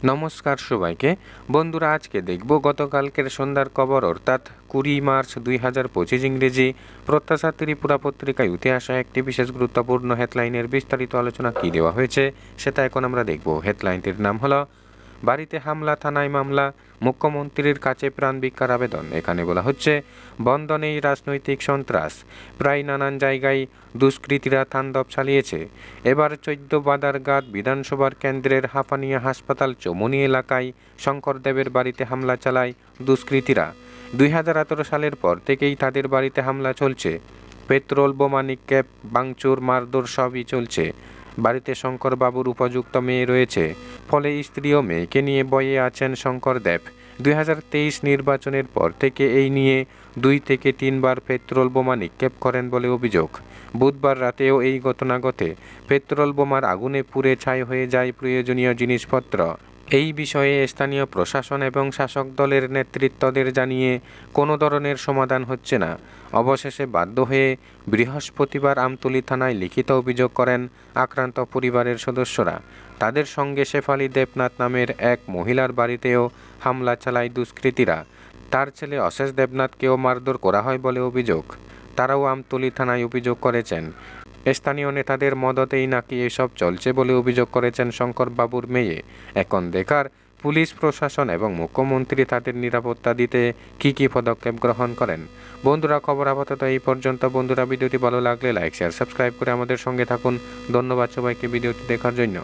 নমস্কার সবাইকে বন্ধুরা, আজকে দেখব গতকালকের সন্ধ্যার খবর অর্থাৎ 20 মার্চ 2025 ইংরেজি প্রত্যাশা ত্রিপুরা পত্রিকায় উঠে আসা একটি বিশেষ গুরুত্বপূর্ণ হেডলাইনের বিস্তারিত আলোচনা কী দেওয়া হয়েছে সেটা এখন আমরা দেখব। হেডলাইনটির নাম হলো বাড়িতে হামলা, থানায় মামলা, মুখ্যমন্ত্রীর কাছে প্রাণ ভিক্ষার আবেদন। এখানে বলা হচ্ছে বন্ধ নেই রাজনৈতিক সন্ত্রাস, প্রায় নানান জায়গায় দুষ্কৃতীরা তাণ্ডব চালিয়েছে। এবার 14 বাদারঘাট বিধানসভার কেন্দ্রের হাঁপানিয়া হাসপাতাল চৌমুনি এলাকায় শঙ্করদেবের বাড়িতে হামলা চালায় দুষ্কৃতীরা। 2018 সালের পর থেকেই তাদের বাড়িতে হামলা চলছে। পেট্রোল বোমা নিক্ষেপ, ভাঙচুর, মারধর সবই চলছে। বাড়িতে শঙ্করবাবুর উপযুক্ত মেয়ে রয়েছে, ফলে স্ত্রী ও মেয়েকে নিয়ে বয়ে আছেন শঙ্করদেব। 2023 নির্বাচনের পর থেকে এই নিয়ে 2 থেকে 3 বার পেট্রোল বোমা নিক্ষেপ করেন বলে অভিযোগ। বুধবার রাতেও এই ঘটনা ঘটে। পেট্রোল বোমার আগুনে পুড়ে ছাই হয়ে যায় প্রয়োজনীয় জিনিসপত্র। এই বিষয়ে স্থানীয় প্রশাসন এবং শাসক দলের নেতৃত্বদের জানিয়ে কোনো ধরনের সমাধান হচ্ছে না। অবশেষে বাধ্য হয়ে বৃহস্পতিবার আমতলী থানায় লিখিত অভিযোগ করেন আক্রান্ত পরিবারের সদস্যরা। তাদের সঙ্গে শেফালি দেবনাথ নামের এক মহিলার বাড়িতেও হামলা চালায় দুষ্কৃতীরা। তার ছেলে অশেষ দেবনাথকেও মারধর করা হয় বলে অভিযোগ। তারাও আমতলী থানায় অভিযোগ করেছেন। স্থানীয় নেতাদের মদতেই নাকি এসব চলছে বলে অভিযোগ করেছেন শঙ্করবাবুর মেয়ে। এখন দেখার পুলিশ প্রশাসন এবং মুখ্যমন্ত্রী তাদের নিরাপত্তা দিতে কী পদক্ষেপ গ্রহণ করেন। বন্ধুরা, খবর আপাতত এই পর্যন্ত। বন্ধুরা, ভিডিওটি ভালো লাগলে লাইক, শেয়ার, সাবস্ক্রাইব করে আমাদের সঙ্গে থাকুন। ধন্যবাদ সবাইকে ভিডিওটি দেখার জন্য।